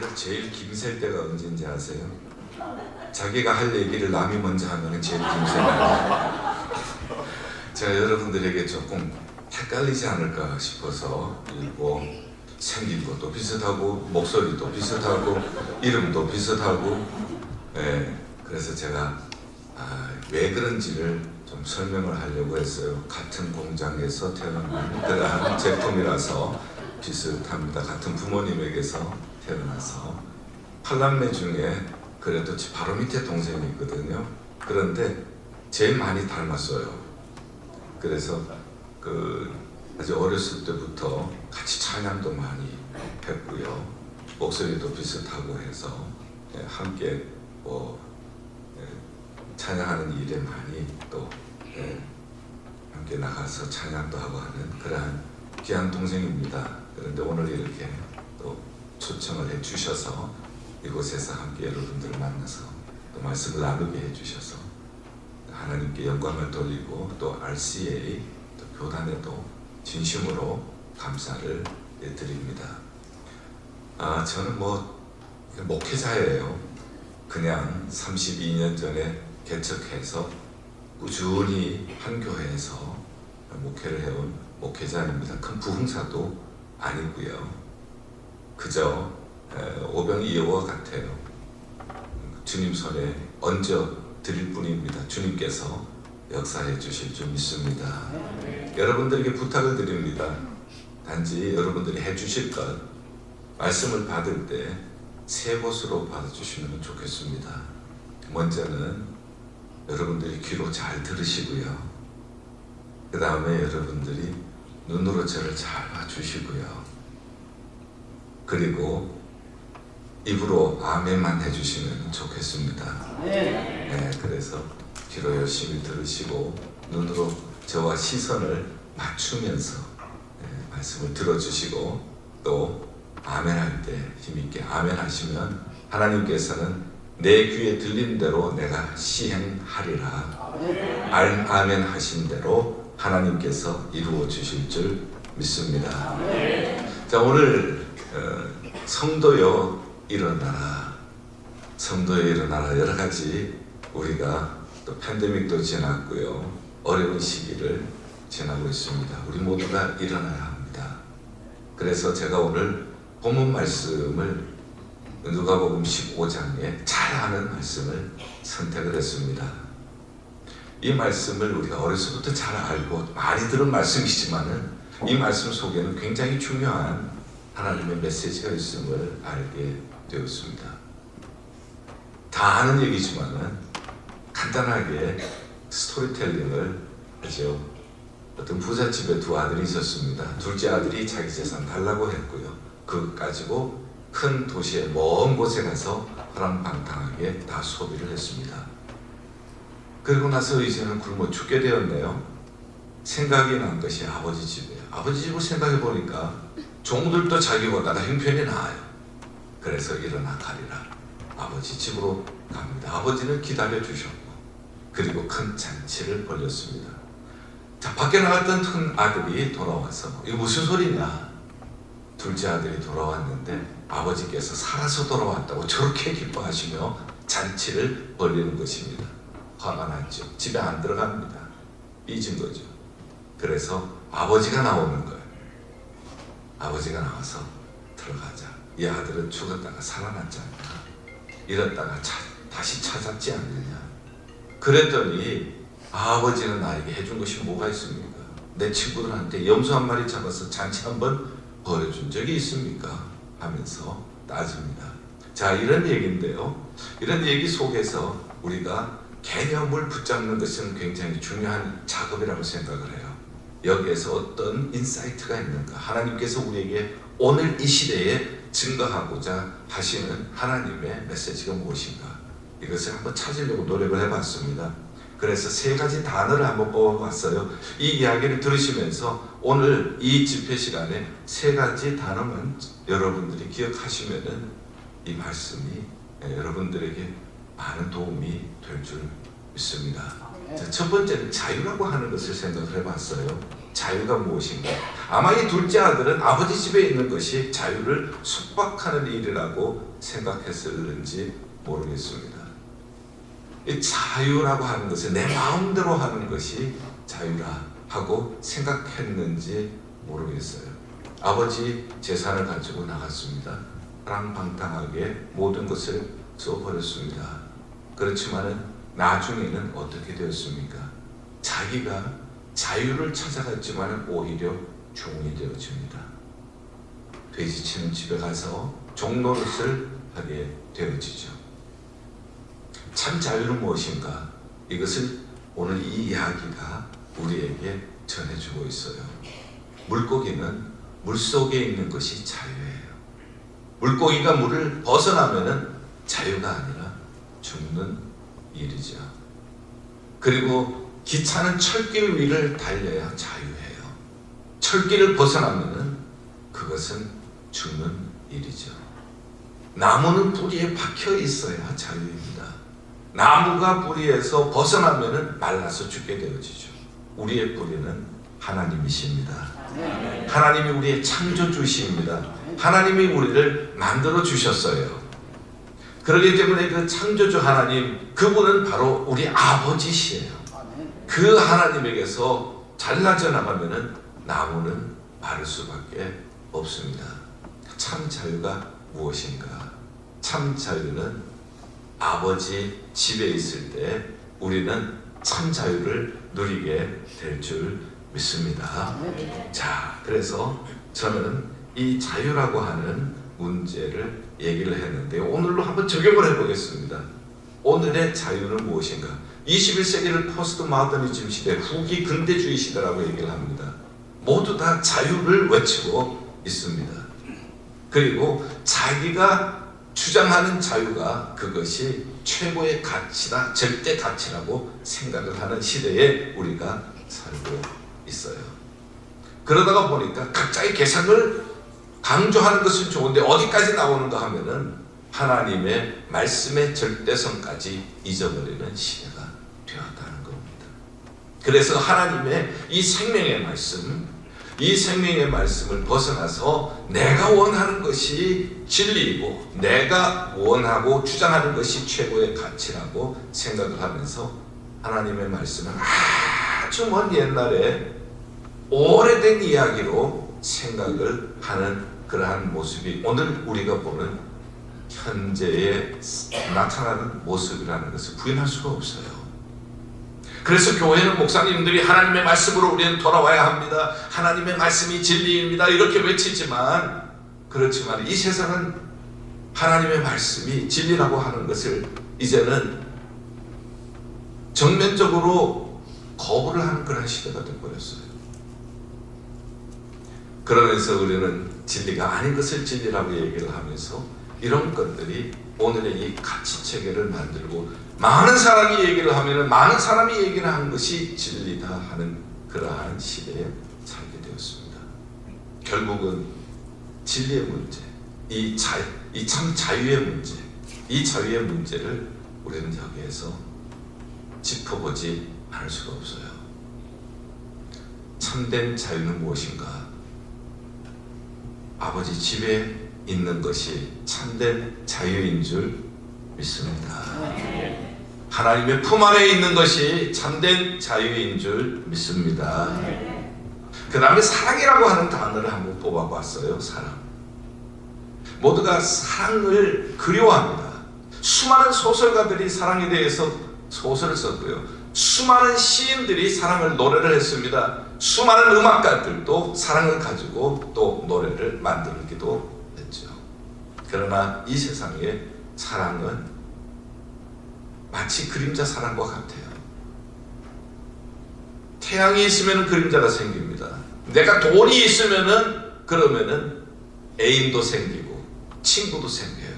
여러분들 제일 김셀 때가 언제인지 아세요? 자기가 할 얘기를 남이 먼저 하면 제일 김새입니다. 제가 여러분들에게 조금 헷갈리지 않을까 싶어서 읽고 생긴 것도 비슷하고 목소리도 비슷하고 이름도 비슷하고 그래서 제가 왜 그런지를 좀 설명을 하려고 했어요. 같은 공장에서 태어난 그러한 제품이라서 비슷합니다. 같은 부모님에게서 태어나서 팔남매 중에 그래도 바로 밑에 동생이 있거든요. 그런데 제일 많이 닮았어요. 그래서 아주 어렸을 때부터 같이 찬양도 많이 했고요. 목소리도 비슷하고 해서 함께 찬양하는 일에 많이 또 함께 나가서 찬양도 하고 하는 그러한 귀한 동생입니다. 그런데 오늘 이렇게 또 초청을 해주셔서 이곳에서 함께 여러분들을 만나서 또 말씀을 나누게 해주셔서 하나님께 영광을 돌리고 또 RCA 또 교단에도 진심으로 감사를 드립니다. 저는 목회자예요. 그냥 32년 전에 개척해서 꾸준히 한 교회에서 목회를 해온 목회자입니다. 큰 부흥사도 아니고요. 그저 오병이어와 같아요. 주님 손에 얹어 드릴 뿐입니다. 주님께서 역사해 주실 줄 믿습니다. 여러분들에게 부탁을 드립니다. 단지 여러분들이 해주실 것, 말씀을 받을 때 세 곳으로 받아주시면 좋겠습니다. 먼저는 여러분들이 귀로 잘 들으시고요. 그 다음에 여러분들이 눈으로 저를 잘 봐주시고요. 그리고 입으로 아멘만 해주시면 좋겠습니다. 그래서 귀로 열심히 들으시고 눈으로 저와 시선을 맞추면서 말씀을 들어주시고 또 아멘할 때 힘있게 아멘하시면 하나님께서는 내 귀에 들린 대로 내가 시행하리라. 아멘 하신 대로 하나님께서 이루어 주실 줄 믿습니다. 자, 오늘 성도여 일어나라. 성도여 일어나라. 여러 가지 우리가 또 팬데믹도 지났고요. 어려운 시기를 지나고 있습니다. 우리 모두가 일어나야 합니다. 그래서 제가 오늘 본문 말씀을 누가복음 15장에 잘 아는 말씀을 선택을 했습니다. 이 말씀을 우리가 어려서부터 잘 알고 많이 들은 말씀이지만은 이 말씀 속에는 굉장히 중요한 하나님의 메시지가 있음을 알게 되었습니다. 다 아는 얘기지만은 간단하게 스토리텔링을 하죠. 어떤 부잣집에 두 아들이 있었습니다. 둘째 아들이 자기 재산 달라고 했고요. 그거 가지고 큰 도시의 먼 곳에 가서 허랑방탕하게 다 소비를 했습니다. 그리고 나서 이제는 굶어 죽게 되었네요. 생각이 난 것이 아버지 집이에요. 아버지 집을 생각해 보니까 종들도 자기보다 형편이 나아요. 그래서 일어나 가리라. 아버지 집으로 갑니다. 아버지는 기다려 주셨고 그리고 큰 잔치를 벌였습니다. 자, 밖에 나갔던 큰 아들이 돌아와서 이거 무슨 소리냐? 둘째 아들이 돌아왔는데 아버지께서 살아서 돌아왔다고 저렇게 기뻐하시며 잔치를 벌리는 것입니다. 화가 났죠. 집에 안 들어갑니다. 삐진 거죠. 그래서 아버지가 나오는 거예요. 아버지가 나와서 들어가자. 이 아들은 죽었다가 살아났지 않냐. 이랬다가 다시 찾았지 않느냐. 그랬더니 아버지는 나에게 해준 것이 뭐가 있습니까? 내 친구들한테 염소 한 마리 잡아서 잔치 한번 벌여준 적이 있습니까? 하면서 따집니다. 자, 이런 얘기인데요. 이런 얘기 속에서 우리가 개념을 붙잡는 것은 굉장히 중요한 작업이라고 생각을 해요. 여기에서 어떤 인사이트가 있는가? 하나님께서 우리에게 오늘 이 시대에 증거하고자 하시는 하나님의 메시지가 무엇인가? 이것을 한번 찾으려고 노력을 해봤습니다. 그래서 세 가지 단어를 한번 뽑아봤어요. 이 이야기를 들으시면서 오늘 이 집회 시간에 세 가지 단어만 여러분들이 기억하시면은 이 말씀이 여러분들에게 많은 도움이 될 줄 믿습니다. 자, 첫 번째는 자유라고 하는 것을 생각을 해봤어요. 자유가 무엇인가? 아마 이 둘째 아들은 아버지 집에 있는 것이 자유를束縛하는 일이라고 생각해서 그런지 모르겠습니다. 이 자유라고 하는 것은 내 마음대로 하는 것이 자유라 하고 생각했는지 모르겠어요. 아버지 재산을 가지고 나갔습니다. 랑방탕하게 모든 것을 써버렸습니다. 그렇지만은 나중에는 어떻게 되었습니까? 자기가 자유를 찾아갔지만 오히려 종이 되어집니다. 돼지치는 집에 가서 종노릇을 하게 되어지죠. 참 자유는 무엇인가? 이것을 오늘 이 이야기가 우리에게 전해주고 있어요. 물고기는 물속에 있는 것이 자유예요. 물고기가 물을 벗어나면은 자유가 아니라 죽는 일이죠. 그리고 기차는 철길 위를 달려야 자유해요. 철길을 벗어나면은 그것은 죽는 일이죠. 나무는 뿌리에 박혀 있어야 자유입니다. 나무가 뿌리에서 벗어나면은 말라서 죽게 되어지죠. 우리의 뿌리는 하나님이십니다. 하나님이 우리의 창조주십니다. 하나님이 우리를 만들어 주셨어요. 그렇기 때문에 그 창조주 하나님, 그분은 바로 우리 아버지시에요. 그 하나님에게서 잘라져 나가면은 나무는 마를 수밖에 없습니다. 참 자유가 무엇인가? 참 자유는 아버지 집에 있을 때 우리는 참 자유를 누리게 될 줄 믿습니다. 자, 그래서 저는 이 자유라고 하는 문제를 얘기를 했는데 오늘로 한번 적용을 해보겠습니다. 오늘의 자유는 무엇인가? 21세기를 포스트 모더니즘 시대, 후기 근대주의 시대라고 얘기를 합니다. 모두 다 자유를 외치고 있습니다. 그리고 자기가 주장하는 자유가 그것이 최고의 가치다, 절대 가치라고 생각을 하는 시대에 우리가 살고 있어요. 그러다가 보니까 각자의 개성을 강조하는 것은 좋은데 어디까지 나오는가 하면은 하나님의 말씀의 절대성까지 잊어버리는 시대가 되었다는 겁니다. 그래서 하나님의 이 생명의 말씀, 이 생명의 말씀을 벗어나서 내가 원하는 것이 진리이고 내가 원하고 주장하는 것이 최고의 가치라고 생각을 하면서 하나님의 말씀은 아주 먼 옛날에 오래된 이야기로 생각을 하는 그러한 모습이 오늘 우리가 보는 현재에 나타나는 모습이라는 것을 부인할 수가 없어요. 그래서 교회는 목사님들이 하나님의 말씀으로 우리는 돌아와야 합니다. 하나님의 말씀이 진리입니다. 이렇게 외치지만 그렇지만 이 세상은 하나님의 말씀이 진리라고 하는 것을 이제는 정면적으로 거부를 하는 그런 시대가 되어버렸어요. 그러면서 우리는 진리가 아닌 것을 진리라고 얘기를 하면서 이런 것들이 오늘의 이 가치체계를 만들고 많은 사람이 얘기를 하면 많은 사람이 얘기를 하는 것이 진리다 하는 그러한 시대에 살게 되었습니다. 결국은 진리의 문제, 이 참 자유의 문제, 이 자유의 문제를 우리는 여기에서 짚어보지 않을 수가 없어요. 참된 자유는 무엇인가? 아버지 집에 있는 것이 참된 자유인 줄 믿습니다. 하나님의 품 안에 있는 것이 참된 자유인 줄 믿습니다. 그 다음에 사랑이라고 하는 단어를 한번 뽑아봤어요. 사랑. 모두가 사랑을 그리워합니다. 수많은 소설가들이 사랑에 대해서 소설을 썼고요. 수많은 시인들이 사랑을 노래를 했습니다. 수많은 음악가들도 사랑을 가지고 또 노래를 만들기도 했죠. 그러나 이 세상에 사랑은 마치 그림자 사랑과 같아요. 태양이 있으면 그림자가 생깁니다. 내가 돈이 있으면은 그러면은 애인도 생기고 친구도 생겨요.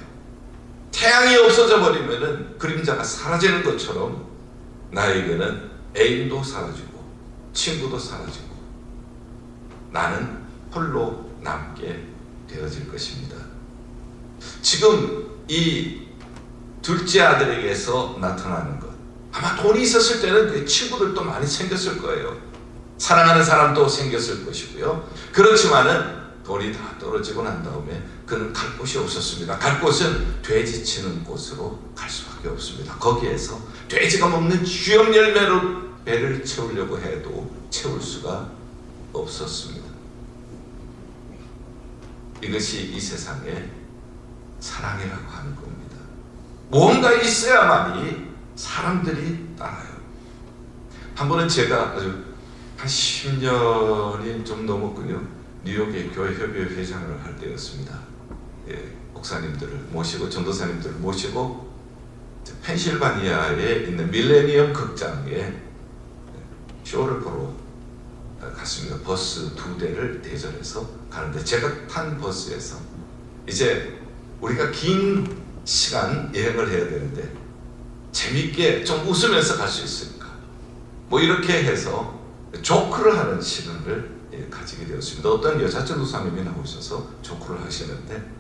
태양이 없어져 버리면은 그림자가 사라지는 것처럼 나에게는 애인도 사라지고 친구도 사라지고 나는 홀로 남게 되어질 것입니다. 지금 이 둘째 아들에게서 나타나는 것, 아마 돈이 있었을 때는 그 친구들도 많이 생겼을 거예요. 사랑하는 사람도 생겼을 것이고요. 그렇지만은 돈이 다 떨어지고 난 다음에 그는 갈 곳이 없었습니다. 갈 곳은 돼지 치는 곳으로 갈 수밖에 없습니다. 거기에서 돼지가 먹는 쥐염 열매로 배를 채우려고 해도 채울 수가 없었습니다. 이것이 이 세상의 사랑이라고 하는 겁니다. 뭔가 있어야만이 사람들이 따라요. 한 번은 제가 아주 한 10년이 좀 넘었군요. 뉴욕의 교회협의회 회장을 할 때였습니다. 목사님들을 모시고 전도사님들을 모시고 펜실바니아에 있는 밀레니엄 극장에 쇼를 보러 갔습니다. 버스 2대를 대절해서 가는데 제가 탄 버스에서 이제 우리가 긴 시간 여행을 해야 되는데 재밌게 좀 웃으면서 갈 수 있으니까 뭐 이렇게 해서 조크를 하는 시간을 가지게 되었습니다. 어떤 여자 전도사님이 나오셔서 조크를 하시는데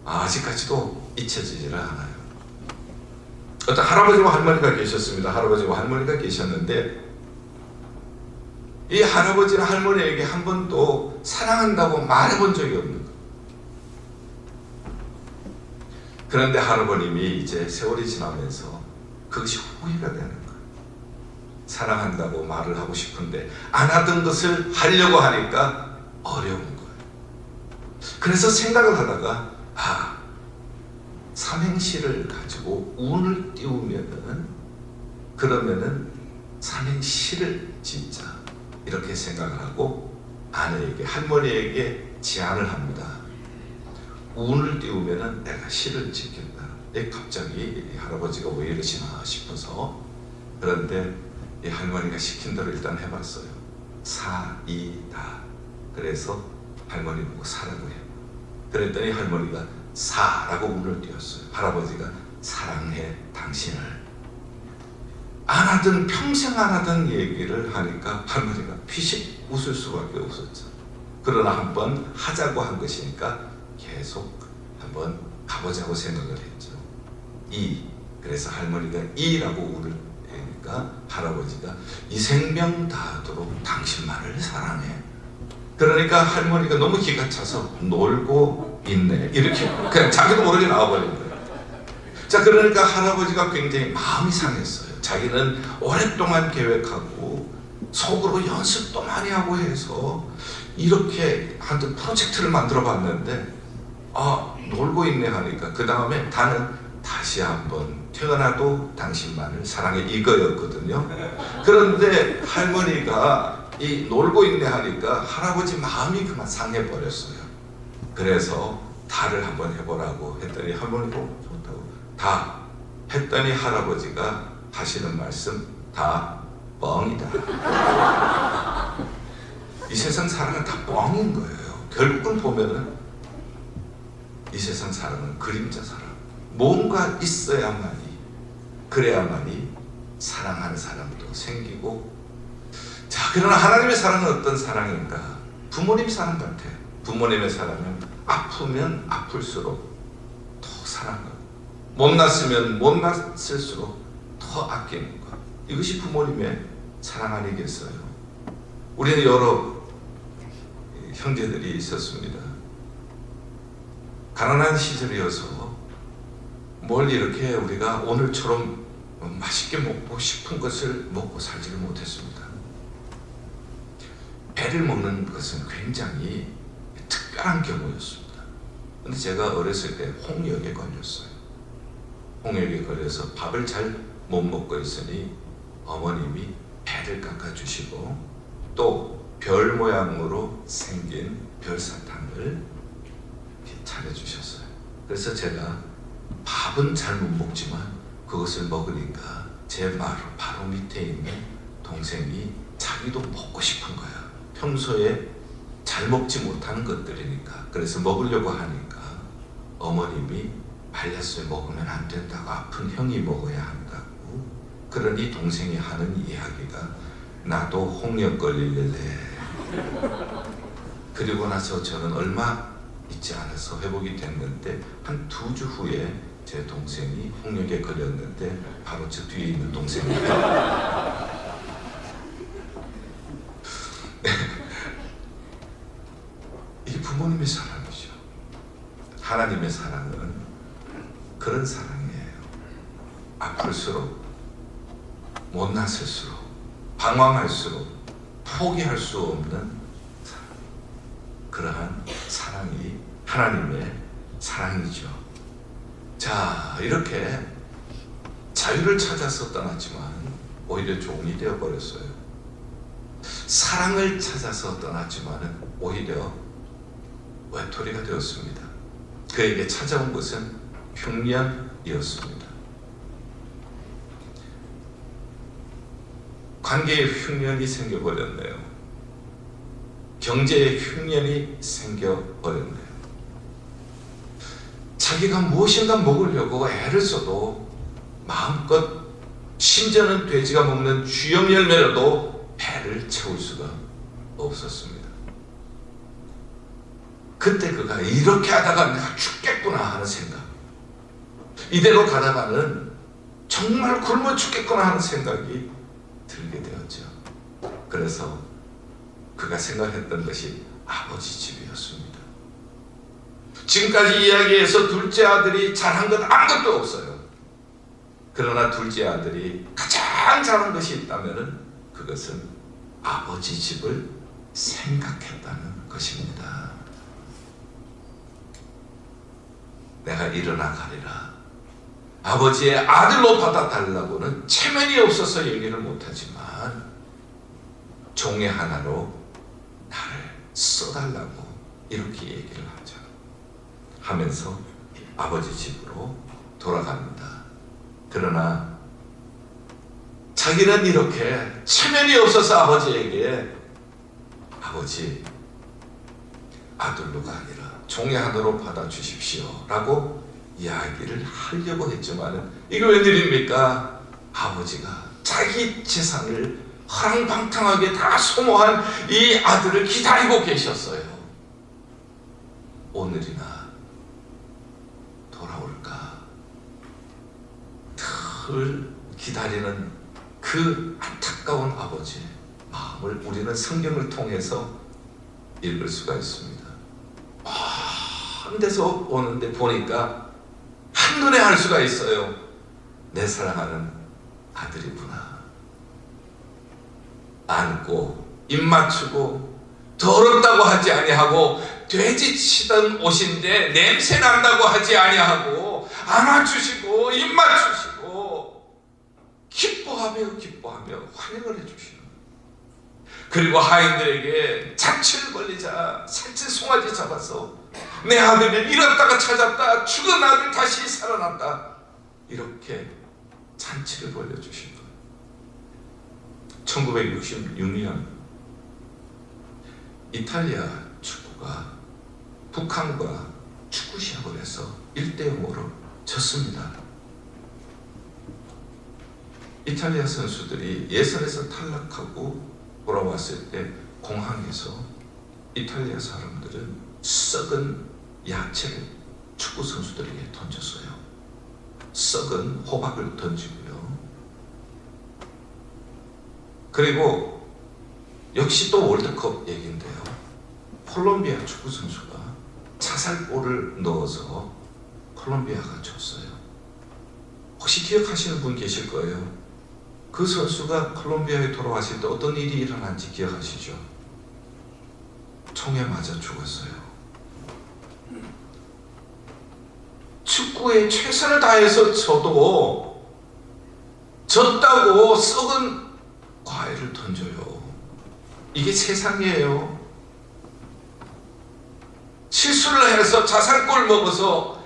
아직까지도 잊혀지지를 않아요. 어떤 할아버지와 할머니가 계셨습니다. 할아버지와 할머니가 계셨는데 이 할아버지는 할머니에게 한 번도 사랑한다고 말해본 적이 없는 거예요. 그런데 할아버님이 이제 세월이 지나면서 그것이 후회가 되는 거예요. 사랑한다고 말을 하고 싶은데 안 하던 것을 하려고 하니까 어려운 거예요. 그래서 생각을 하다가 삼행시를 가지고 운을 띄우면은 그러면은 삼행시를 짓자 이렇게 생각을 하고 아내에게 할머니에게 제안을 합니다. 운을 띄우면은 내가 시를 짓겠다. 갑자기 할아버지가 왜 이러시나 싶어서 그런데 이 할머니가 시킨 대로 일단 해봤어요. 사이다. 그래서 할머니 보고 사라고 해요. 그랬더니 할머니가 사라고 운을 띄웠어요. 할아버지가 사랑해 당신을. 안 하던 평생 안 하던 얘기를 하니까 할머니가 피식 웃을 수밖에 없었죠. 그러나 한번 하자고 한 것이니까 계속 한번 가보자고 생각을 했죠. 그래서 할머니가 이라고 운을 띄니까 할아버지가 이 생명 다하도록 당신만을 사랑해. 그러니까 할머니가 너무 기가 차서 놀고 있네 이렇게 그냥 자기도 모르게 나와버린 거예요. 자, 그러니까 할아버지가 굉장히 마음이 상했어요. 자기는 오랫동안 계획하고 속으로 연습도 많이 하고 해서 이렇게 한 프로젝트를 만들어 봤는데 놀고 있네 하니까 그 다음에 나는 다시 한번 태어나도 당신만을 사랑해 이거였거든요. 그런데 할머니가 이 놀고 있네 하니까 할아버지 마음이 그만 상해버렸어요. 그래서 다를 한번 해보라고 했더니 할머니도 좋다고 다 했더니 할아버지가 하시는 말씀 다 뻥이다. 이 세상 사랑은 다 뻥인 거예요. 결국은 보면은 이 세상 사랑은 그림자 사랑. 뭔가 있어야만이 그래야만이 사랑하는 사람도 생기고. 자, 그러나 하나님의 사랑은 어떤 사랑인가? 부모님 사랑 같아요. 부모님의 사랑은 아프면 아플수록 더 사랑하고 못났으면 못났을수록 더 아끼는 것. 이것이 부모님의 사랑 아니겠어요? 우리는 여러 형제들이 있었습니다. 가난한 시절이어서 뭘 이렇게 우리가 오늘처럼 맛있게 먹고 싶은 것을 먹고 살지를 못했습니다. 배를 먹는 것은 굉장히 특별한 경우였습니다. 근데 제가 어렸을 때 홍역에 걸렸어요. 홍역에 걸려서 밥을 잘 못 먹고 있으니 어머님이 배를 깎아주시고 또 별 모양으로 생긴 별사탕을 차려주셨어요. 그래서 제가 밥은 잘 못 먹지만 그것을 먹으니까 제 바로 밑에 있는 동생이 자기도 먹고 싶은 거야. 평소에 잘 먹지 못하는 것들이니까. 그래서 먹으려고 하니까 어머님이 말렸어요. 먹으면 안 된다고. 아픈 형이 먹어야 한다고. 그러니 동생이 하는 이야기가 나도 홍역 걸릴래. 그리고 나서 저는 얼마 있지 않아서 회복이 됐는데 한 2주 후에 제 동생이 홍역에 걸렸는데 바로 저 뒤에 있는 동생이에요. 그런 사랑이에요. 아플수록, 못났을수록, 방황할수록 포기할 수 없는 사랑. 그러한 사랑이 하나님의 사랑이죠. 자, 이렇게 자유를 찾아서 떠났지만 오히려 종이 되어버렸어요. 사랑을 찾아서 떠났지만 오히려 외톨이가 되었습니다. 그에게 찾아온 것은 흉년이었습니다. 관계의 흉년이 생겨버렸네요. 경제의 흉년이 생겨버렸네요. 자기가 무엇인가 먹으려고 애를 써도 마음껏, 심지어는 돼지가 먹는 쥐염 열매라도 배를 채울 수가 없었습니다. 그때 그가 이렇게 하다가 내가 죽겠구나 하는 생각, 이대로 가다가는 정말 굶어 죽겠구나 하는 생각이 들게 되었죠. 그래서 그가 생각했던 것이 아버지 집이었습니다. 지금까지 이야기해서 둘째 아들이 잘한 것 아무것도 없어요. 그러나 둘째 아들이 가장 잘한 것이 있다면 그것은 아버지 집을 생각했다는 것입니다. 내가 일어나 가리라. 아버지의 아들로 받아달라고는 체면이 없어서 얘기를 못하지만 종의 하나로 나를 써달라고 이렇게 얘기를 하죠. 하면서 아버지 집으로 돌아갑니다. 그러나 자기는 이렇게 체면이 없어서 아버지에게 아버지, 아들로가 아니라 종의 하나로 받아주십시오 라고 이야기를 하려고 했지만 이게 웬일입니까? 아버지가 자기 재산을 허랑방탕하게 다 소모한 이 아들을 기다리고 계셨어요. 오늘이나 돌아올까? 늘 기다리는 그 안타까운 아버지의 마음을 우리는 성경을 통해서 읽을 수가 있습니다. 한 데서 오는데 보니까 한눈에 알 수가 있어요. 내 사랑하는 아들이구나. 안고 입 맞추고 더럽다고 하지 아니하고 돼지 치던 옷인데 냄새 난다고 하지 아니하고 안아주시고 입 맞추시고 기뻐하며 환영을 해주시는, 그리고 하인들에게 잔치를 벌리자 살찐 송아지 잡아서 내 아들을 잃었다가 찾았다, 죽은 아들 다시 살아났다, 이렇게 잔치를 벌려주신 거예요. 1966년 이탈리아 축구가 북한과 축구 시합을 해서 1대0으로 졌습니다. 이탈리아 선수들이 예선에서 탈락하고 돌아왔을 때 공항에서 이탈리아 사람들은 썩은 야채를 축구 선수들에게 던졌어요. 썩은 호박을 던지고요. 그리고 역시 또 월드컵 얘기인데요. 콜롬비아 축구 선수가 자살골을 넣어서 콜롬비아가 졌어요. 혹시 기억하시는 분 계실 거예요. 그 선수가 콜롬비아에 돌아왔을 때 어떤 일이 일어난지 기억하시죠? 총에 맞아 죽었어요. 축구에 최선을 다해서 져도 졌다고 썩은 과일을 던져요. 이게 세상이에요. 실수를 해서 자살골 먹어서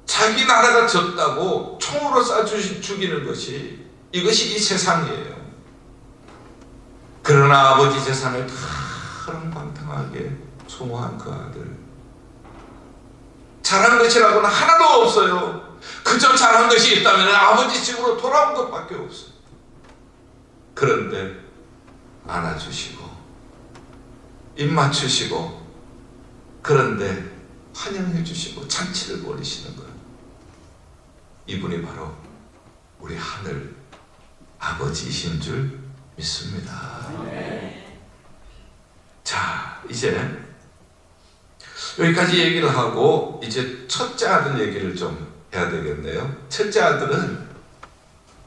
자기 나라가 졌다고 총으로 쏴 죽이는 것이, 이것이 이 세상이에요. 그러나 아버지 재산을 다 허랑방탕하게 소모한 그 아들, 잘한 것이라고는 하나도 없어요. 그저 잘한 것이 있다면 아버지 집으로 돌아온 것밖에 없어요. 그런데 안아주시고 입 맞추시고, 그런데 환영해 주시고 잔치를 벌이시는 거예요. 이분이 바로 우리 하늘 아버지이신 줄 믿습니다. 자, 이제 여기까지 얘기를 하고 이제 첫째 아들 얘기를 좀 해야 되겠네요. 첫째 아들은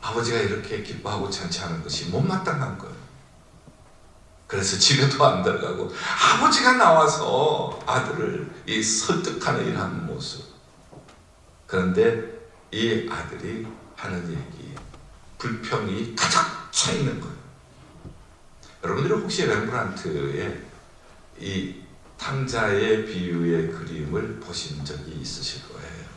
아버지가 이렇게 기뻐하고 잔치하는 것이 못마땅한 거예요. 그래서 집에도 안 들어가고 아버지가 나와서 아들을 이 설득하는 이러한 모습. 그런데 이 아들이 하는 얘기, 불평이 가득 차 있는 거예요. 여러분들이 혹시 렘브란트의 이 탕자의 비유의 그림을 보신 적이 있으실 거예요.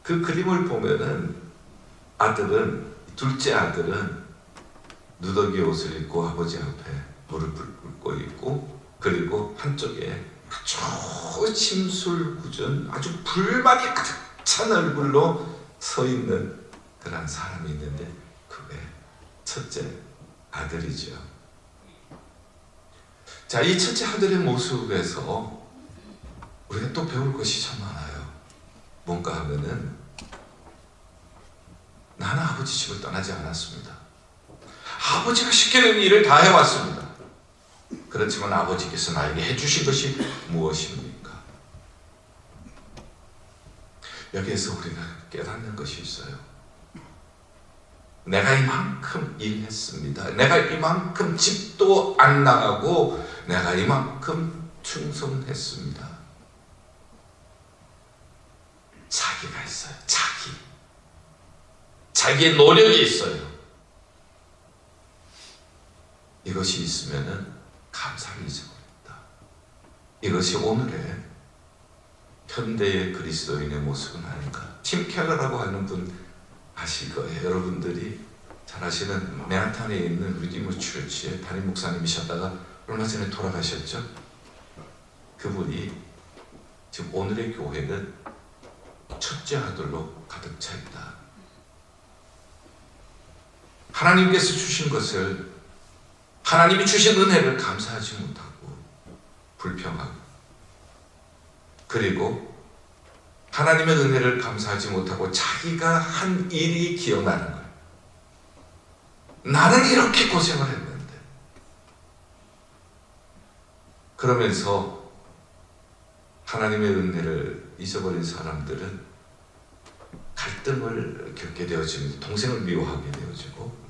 그 그림을 보면은 아들은, 둘째 아들은 누더기 옷을 입고 아버지 앞에 무릎을 꿇고 있고, 그리고 한쪽에 아주 심술궂은 아주 불만이 가득 찬 얼굴로 서 있는 그런 사람이 있는데 그게 첫째 아들이죠. 자, 이 첫째 아들의 모습에서 우리가 또 배울 것이 참 많아요. 뭔가 하면은 나는 아버지 집을 떠나지 않았습니다. 아버지가 시키는 일을 다 해왔습니다. 그렇지만 아버지께서 나에게 해주신 것이 무엇입니까? 여기에서 우리가 깨닫는 것이 있어요. 내가 이만큼 일했습니다. 내가 이만큼 집도 안 나가고 내가 이만큼 충성했습니다. 자기가 있어요. 자기의 노력이 있어요. 이것이 있으면은 감사를 잊어버린다. 이것이 오늘의 현대의 그리스도인의 모습은 아닌가. 팀 켈러라고 하는 분 아실 거예요. 여러분들이 잘 아시는 맨하탄에 있는 리디머 처치의 담임 목사님이셨다가 얼마 전에 돌아가셨죠. 그분이 지금 오늘의 교회는 첫째 아들로 가득 차 있다. 하나님께서 주신 것을, 하나님이 주신 은혜를 감사하지 못하고 불평하고, 그리고 하나님의 은혜를 감사하지 못하고 자기가 한 일이 기억나는 거예요. 나는 이렇게 고생을 했는데. 그러면서 하나님의 은혜를 잊어버린 사람들은 갈등을 겪게 되어집니다. 동생을 미워하게 되어지고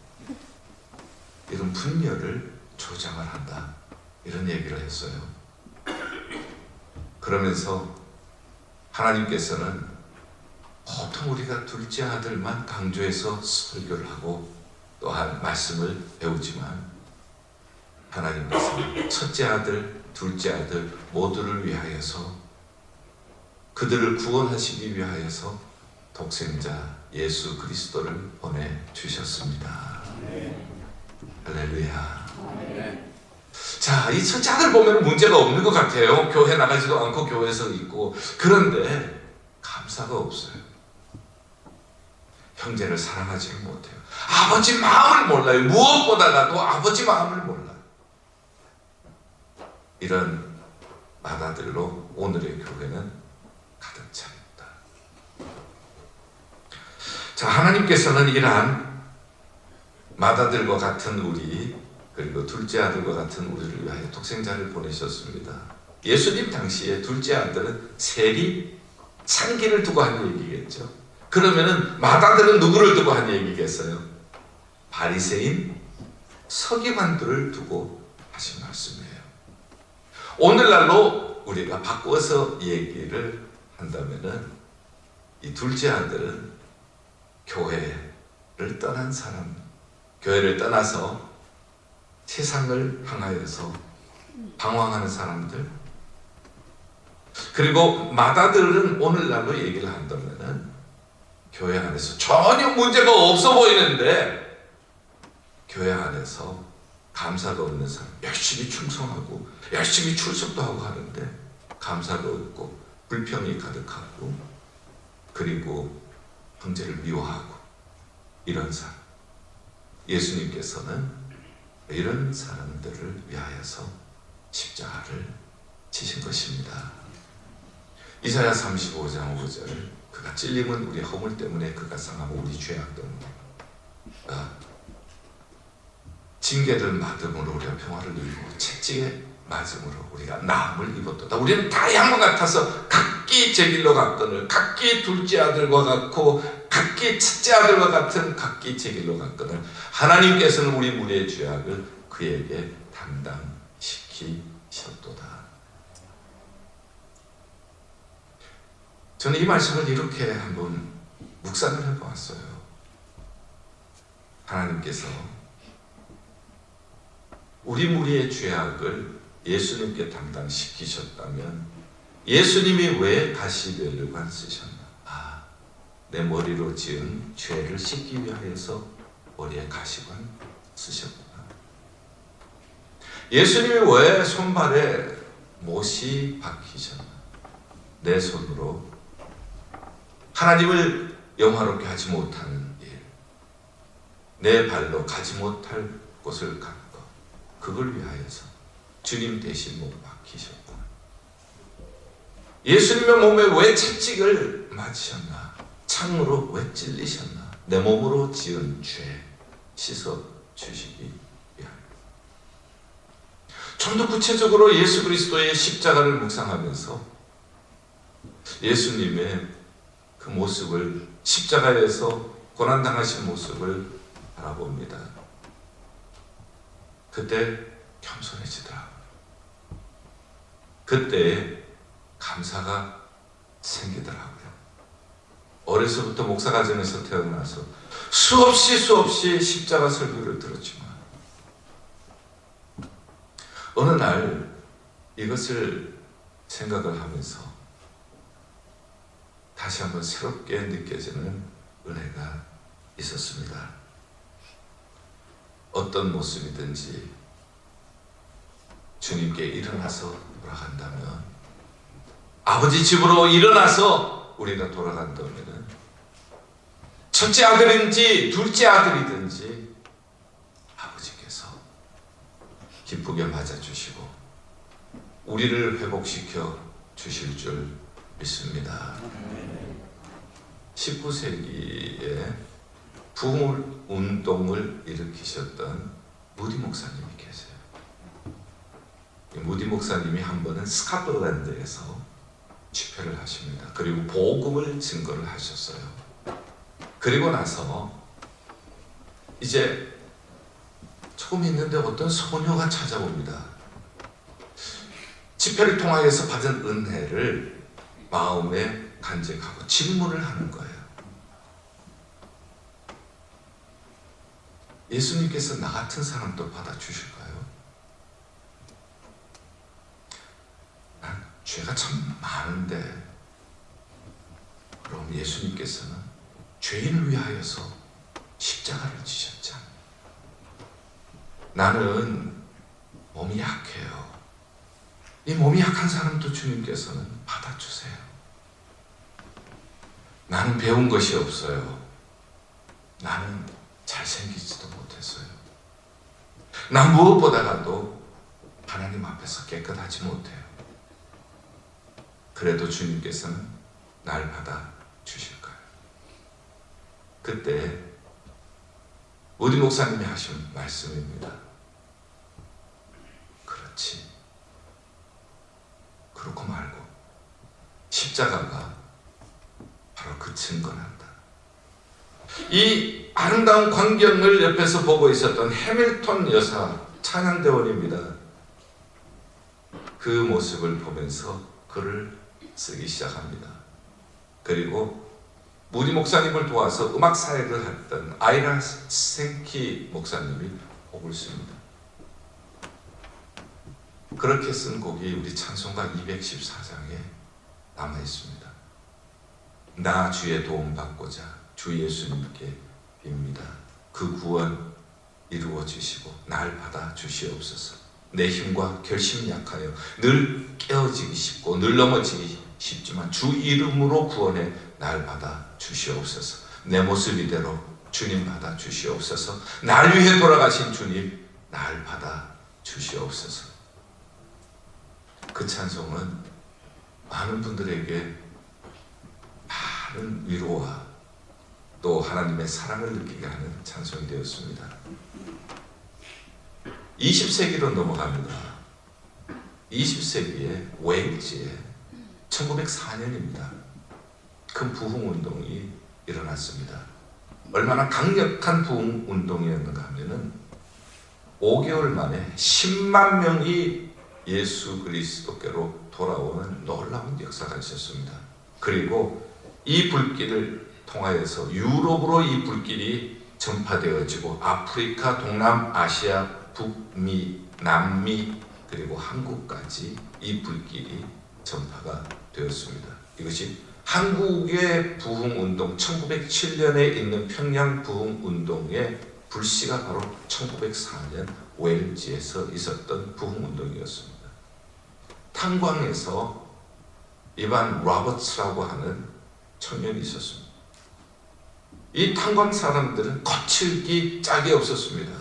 이런 분열을 조장을 한다. 이런 얘기를 했어요. 그러면서 하나님께서는 보통 우리가 둘째 아들만 강조해서 설교를 하고 또한 말씀을 배우지만 하나님께서는 첫째 아들, 둘째 아들 모두를 위하여서, 그들을 구원하시기 위하여서 독생자 예수 그리스도를 보내주셨습니다. 할렐루야. 자, 이 첫째 아들 보면 문제가 없는 것 같아요. 교회 나가지도 않고 교회에서 있고. 그런데 감사가 없어요. 형제를 사랑하지를 못해요. 아버지 마음을 몰라요. 무엇보다도 아버지 마음을 몰라요. 이런 맏아들로 오늘의 교회는 가득 차 있다. 자, 하나님께서는 이러한 맏아들과 같은 우리, 그리고 둘째 아들과 같은 우리를 위하여 독생자를 보내셨습니다. 예수님 당시에 둘째 아들은 세리, 창기를 두고 한 얘기겠죠. 그러면은 맏아들은 누구를 두고 한 얘기겠어요? 바리새인, 서기관들을 두고 하신 말씀이에요. 오늘날로 우리가 바꿔서 얘기를 한다면은 이 둘째 아들은 교회를 떠난 사람, 교회를 떠나서 세상을 향하여서 방황하는 사람들, 그리고 맏아들은 오늘날로 얘기를 한다면은 교회 안에서 전혀 문제가 없어 보이는데 교회 안에서 감사가 없는 사람, 열심히 충성하고 열심히 출석도 하고 하는데 감사가 없고 불평이 가득하고, 그리고 형제를 미워하고, 이런 사람, 예수님께서는 이런 사람들을 위하여서 십자가를 지신 것입니다. 이사야 35장 5절, 그가 찔림은 우리 허물 때문에, 그가 상하고 우리 죄악 때문에, 징계를 받음으로 우리가 평화를 누리고 채찍에 맞음으로 우리가 나음을 입었도다. 우리는 다양한 것 같아서 각기 제 길로 갔거늘 각기 둘째 아들과 같고 각기 첫째 아들과 같은 각기 제 길로 갔거늘 하나님께서는 우리 무리의 죄악을 그에게 담당시키셨도다. 저는 이 말씀을 이렇게 한번 묵상을 해보았어요. 하나님께서 우리 무리의 죄악을 예수님께 담당시키셨다면 예수님이 왜 가시벨르관 쓰셨나? 내 머리로 지은 죄를 씻기 위하여서 머리에 가시관 쓰셨구나. 예수님이 왜 손발에 못이 박히셨나? 내 손으로 하나님을 영화롭게 하지 못하는 일, 내 발로 가지 못할 곳을 간 것, 그걸 위하여서 주님 대신 못 박히셨구나. 예수님의 몸에 왜 채찍을 맞으셨나? 창으로 왜 찔리셨나? 내 몸으로 지은 죄 씻어 주시기 위하여. 좀 더 구체적으로 예수 그리스도의 십자가를 묵상하면서 예수님의 그 모습을, 십자가에서 고난당하신 모습을 바라봅니다. 그때 겸손해지더라. 그때 감사가 생기더라고요. 어려서부터 목사가정에서 태어나서 수없이 십자가 설교를 들었지만 어느 날 이것을 생각을 하면서 다시 한번 새롭게 느껴지는 은혜가 있었습니다. 어떤 모습이든지 주님께 일어나서 돌아간다면, 아버지 집으로 일어나서 우리가 돌아간다면, 첫째 아들인지 둘째 아들이든지 아버지께서 기쁘게 맞아주시고 우리를 회복시켜 주실 줄 믿습니다. 19세기에 부흥 운동을 일으키셨던 무디 목사님이 계세요. 무디 목사님이 한 번은 스코틀랜드에서 집회를 하십니다. 그리고 복음을 증거를 하셨어요. 그리고 나서 이제 조금 있는데 어떤 소녀가 찾아옵니다. 집회를 통하여서 받은 은혜를 마음에 간직하고 질문을 하는 거예요. 예수님께서 나 같은 사람도 받아주실까요? 난 죄가 참 많은데 그럼 예수님께서는 죄인을 위하여서 십자가를 지셨지 않나요? 나는 몸이 약해요. 이 몸이 약한 사람도 주님께서는 받아주세요. 나는 배운 것이 없어요. 나는 잘생기지도 못했어요. 난 무엇보다도 하나님 앞에서 깨끗하지 못해요. 그래도 주님께서는 날 받아주실까요? 그때 무디 목사님이 하신 말씀입니다. 그렇지. 그렇고 말고 십자가가 바로 그 증거란다. 이 아름다운 광경을 옆에서 보고 있었던 해밀턴 여사 찬양대원입니다. 그 모습을 보면서 글을 쓰기 시작합니다. 그리고 무디 목사님을 도와서 음악 사역을 했던 아이라 생키 목사님이 곡을 씁니다. 그렇게 쓴 곡이 우리 찬송가 214장에 남아 있습니다. 나 주의 도움 받고자 주 예수님께 빕니다. 그 구원 이루어 주시고 날 받아 주시옵소서. 내 힘과 결심이 약하여 늘 깨어지기 쉽고 늘 넘어지기 쉽지만 주 이름으로 구원해 날 받아 주시옵소서. 내 모습 이대로 주님 받아 주시옵소서. 날 위해 돌아가신 주님 날 받아 주시옵소서. 그 찬송은 많은 분들에게 많은 위로와 또 하나님의 사랑을 느끼게 하는 찬송이 되었습니다. 20세기로 넘어갑니다. 20세기의 웨일즈에 1904년입니다. 큰 부흥운동이 일어났습니다. 얼마나 강력한 부흥운동이었는가 하면은 5개월 만에 10만 명이 예수 그리스도께로 돌아오는 놀라운 역사가 있었습니다. 그리고 이 불길을 통하여서 유럽으로 이 불길이 전파되어지고 아프리카, 동남아시아, 북미, 남미 그리고 한국까지 이 불길이 전파가 되었습니다. 이것이 한국의 부흥운동 1907년에 있는 평양 부흥운동의 불씨가 바로 1904년 웨일즈에서 있었던 부흥운동이었습니다. 탄광에서 이반 로버츠라고 하는 청년이 있었습니다. 이 탄광 사람들은 거칠기 짝이 없었습니다.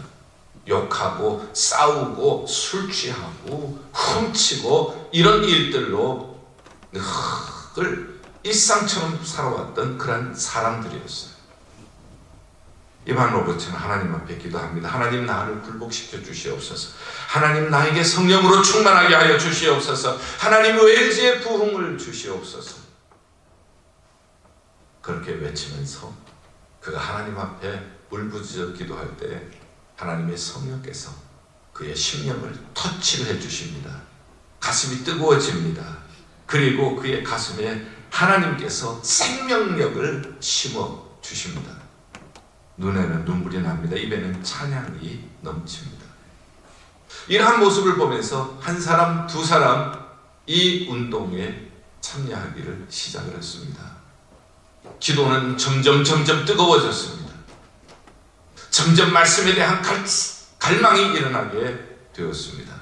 욕하고 싸우고 술 취하고 훔치고 이런 일들로 늘 일상처럼 살아왔던 그런 사람들이었어요. 이반 로버츠는 하나님 앞에 기도합니다. 하나님 나를 굴복시켜 주시옵소서. 하나님 나에게 성령으로 충만하게 하여 주시옵소서. 하나님 웨일즈의 부흥을 주시옵소서. 그렇게 외치면서 그가 하나님 앞에 울부짖어 기도할 때 하나님의 성령께서 그의 심령을 터치를 해주십니다. 가슴이 뜨거워집니다. 그리고 그의 가슴에 하나님께서 생명력을 심어 주십니다. 눈에는 눈물이 납니다. 입에는 찬양이 넘칩니다. 이러한 모습을 보면서 한 사람, 두 사람 이 운동에 참여하기를 시작을 했습니다. 기도는 점점 뜨거워졌습니다. 점점 말씀에 대한 갈망이 일어나게 되었습니다.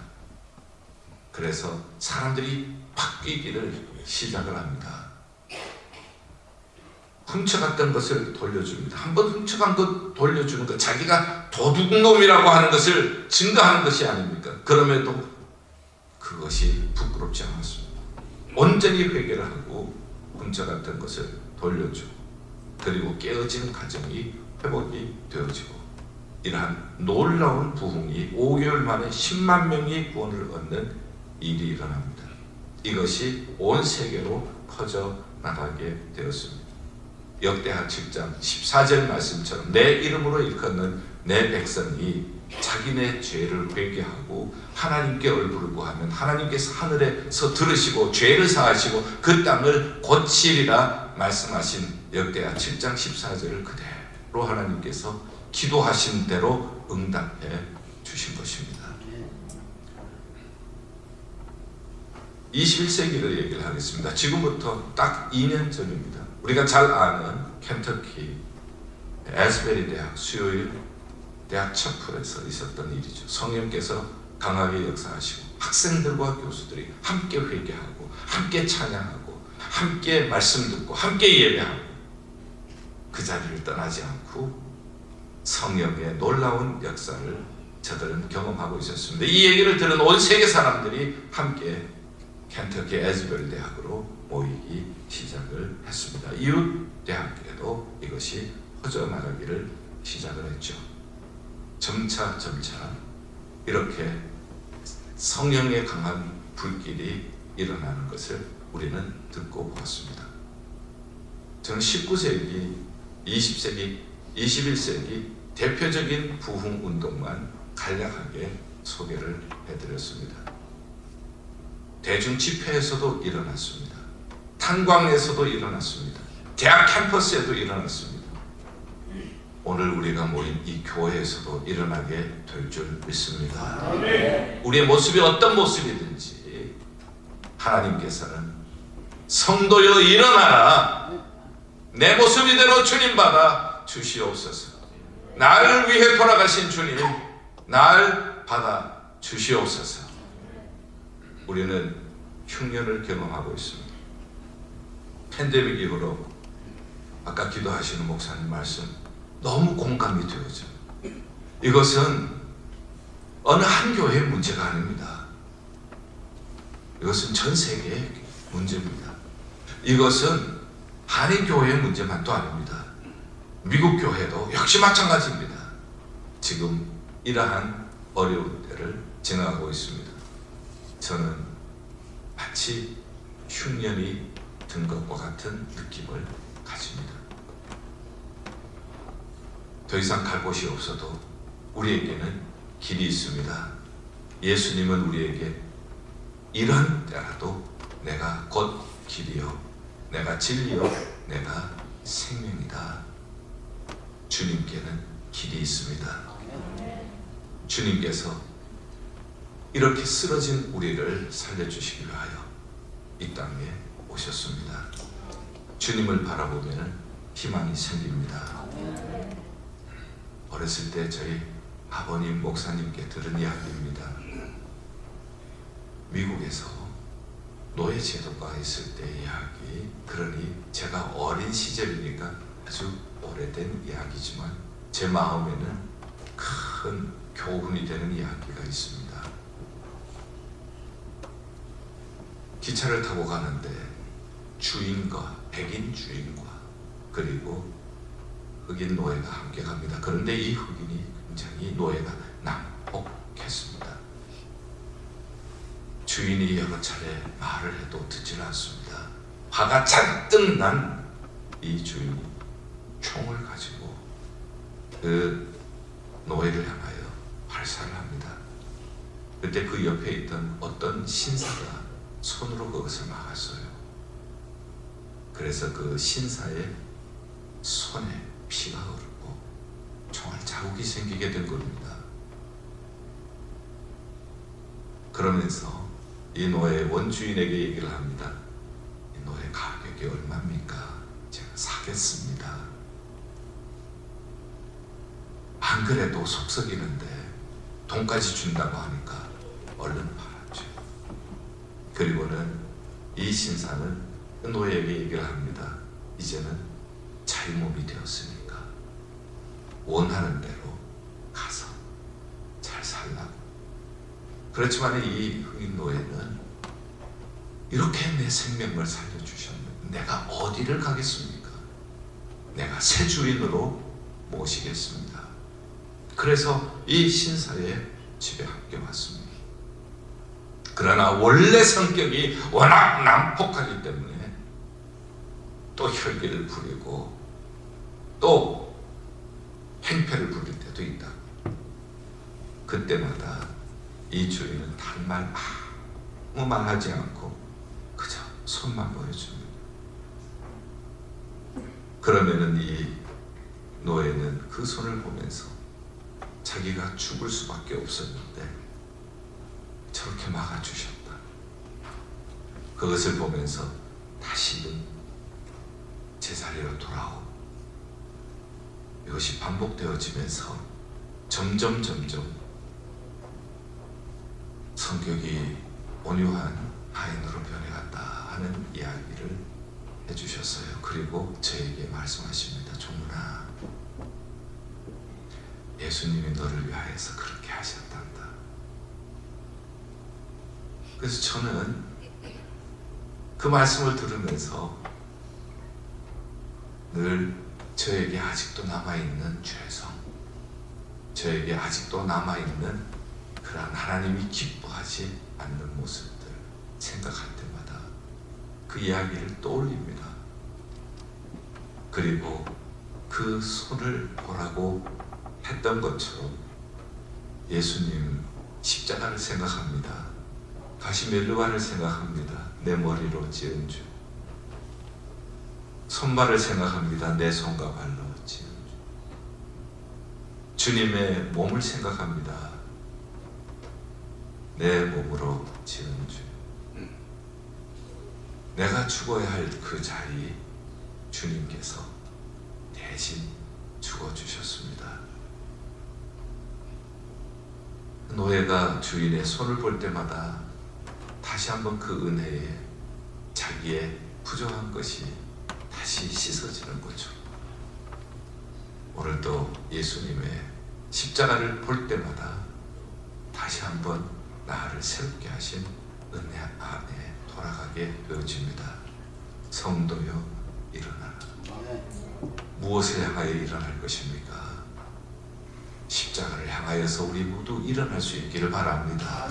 그래서 사람들이 바뀌기를 시작을 합니다. 훔쳐갔던 것을 돌려줍니다. 한번 훔쳐간 것 돌려주는 것, 자기가 도둑놈이라고 하는 것을 증거하는 것이 아닙니까? 그럼에도 그것이 부끄럽지 않았습니다. 온전히 회개를 하고 훔쳐갔던 것을 돌려주고 그리고 깨어진 가정이 회복이 되어지고 이러한 놀라운 부흥이 5개월 만에 10만 명이 구원을 얻는 일이 일어납니다. 이것이 온 세계로 퍼져 나가게 되었습니다. 역대하 7장 14절 말씀처럼 내 이름으로 일컫는 내 백성이 자기네 죄를 회개하고 하나님께 얼굴을 구하면 하나님께서 하늘에서 들으시고 죄를 사하시고 그 땅을 고치리라 말씀하신 역대하 7장 14절을 그대로 하나님께서 기도하신 대로 응답해 주신 것입니다. 21세기를 얘기를 하겠습니다. 지금부터 딱 2년 전입니다. 우리가 잘 아는 켄터키 에스베리 대학 수요일 대학 첩플에서 있었던 일이죠. 성령께서 강하게 역사하시고 학생들과 교수들이 함께 회개하고 함께 찬양하고 함께 말씀 듣고 함께 예배하고 그 자리를 떠나지 않고 성령의 놀라운 역사를 저들은 경험하고 있었습니다. 이 얘기를 들은 온 세계 사람들이 함께 켄터키 에스베리 대학으로 모이기 시작을 했습니다. 이웃 대학에도 이것이 퍼져나가기를 시작을 했죠. 점차 이렇게 성령의 강한 불길이 일어나는 것을 우리는 듣고 보았습니다. 저는 19세기, 20세기, 21세기 대표적인 부흥 운동만 간략하게 소개를 해드렸습니다. 대중 집회에서도 일어났습니다. 탄광에서도 일어났습니다. 대학 캠퍼스에도 일어났습니다. 오늘 우리가 모인 이 교회에서도 일어나게 될 줄 믿습니다. 우리의 모습이 어떤 모습이든지 하나님께서는 성도여 일어나라, 내 모습 이대로 주님 받아 주시옵소서, 나를 위해 돌아가신 주님 날 받아 주시옵소서. 우리는 흉년을 경험하고 있습니다. 팬데믹 이후로 아까 기도하시는 목사님 말씀 너무 공감이 되어져요. 이것은 어느 한 교회의 문제가 아닙니다. 이것은 전 세계의 문제입니다. 이것은 한인 교회의 문제만도 아닙니다. 미국 교회도 역시 마찬가지입니다. 지금 이러한 어려운 때를 지나가고 있습니다. 저는 마치 흉년이 든 것과 같은 느낌을 가집니다. 더 이상 갈 곳이 없어도 우리에게는 길이 있습니다. 예수님은 우리에게 이런 때라도 내가 곧 길이요, 내가 진리요, 내가 생명이다. 주님께는 길이 있습니다. 주님께서 이렇게 쓰러진 우리를 살려주시기 위하여 이 땅에 오셨습니다. 주님을 바라보면 희망이 생깁니다. 어렸을 때 저희 아버님 목사님께 들은 이야기입니다. 미국에서 노예 제도가 있을 때 이야기. 그러니 제가 어린 시절이니까 아주 오래된 이야기지만 제 마음에는 큰 교훈이 되는 이야기가 있습니다. 기차를 타고 가는데 주인과 백인 주인과 그리고 흑인 노예가 함께 갑니다. 그런데 이 흑인이 굉장히 노예가 난폭했습니다. 주인이 여러 차례 말을 해도 듣질 않습니다. 화가 잔뜩 난 이 주인이 총을 가지고 그 노예를 향하여 발사를 합니다. 그때 그 옆에 있던 어떤 신사가 손으로 그것을 막았어요. 그래서 그 신사의 손에 피가 흐르고 총알 자국이 생기게 된 겁니다. 그러면서 이 노예 원주인에게 얘기를 합니다. 이 노예 가격이 얼마입니까? 제가 사겠습니다. 안 그래도 속썩이는데 돈까지 준다고 하니까 얼른 팔았죠. 그리고는 이 신사는 그 노예에게 얘기를 합니다. 이제는 자기 몸이 되었으니까 원하는 대로 가서 잘 살라고. 그렇지만 이 흑인 노예는 이렇게 내 생명을 살려주셨는데 내가 어디를 가겠습니까? 내가 새 주인으로 모시겠습니다. 그래서 이 신사의 집에 함께 왔습니다. 그러나 원래 성격이 워낙 난폭하기 때문에 또 혈기를 부리고 또 행패를 부릴 때도 있다. 그때마다 이 주인은 다른 말 아무 말 하지 않고 그저 손만 보여줍니다. 그러면은 이 노예는 그 손을 보면서 자기가 죽을 수밖에 없었는데 저렇게 막아주셨다. 그것을 보면서 다시는 제자리로 돌아오. 이것이 반복되어지면서 점점 성격이 온유한 하인으로 변해갔다 하는 이야기를 해주셨어요. 그리고 저에게 말씀하십니다. 종문아, 예수님이 너를 위하여서 그렇게 하셨단다. 그래서 저는 그 말씀을 들으면서 늘 저에게 아직도 남아있는 죄성, 저에게 아직도 남아있는 그러한 하나님이 기뻐하지 않는 모습들 생각할 때마다 그 이야기를 떠올립니다. 그리고 그 손을 보라고 했던 것처럼 예수님 십자가를 생각합니다. 가시멜루안을 생각합니다. 내 머리로 지은 주. 손발을 생각합니다. 내 손과 발로 지은 주. 주님의 몸을 생각합니다. 내 몸으로 지은 주. 내가 죽어야 할 그 자리 주님께서 대신 죽어주셨습니다. 노예가 주인의 손을 볼 때마다 다시 한번 그 은혜에 자기의 부정한 것이 다시 씻어지는 거죠. 오늘도 예수님의 십자가를 볼 때마다 다시 한번 나를 새롭게 하신 은혜 안에 돌아가게 되어집니다. 성도여 일어나라. 무엇을 향하여 일어날 것입니까? 십자가를 향하여서 우리 모두 일어날 수 있기를 바랍니다.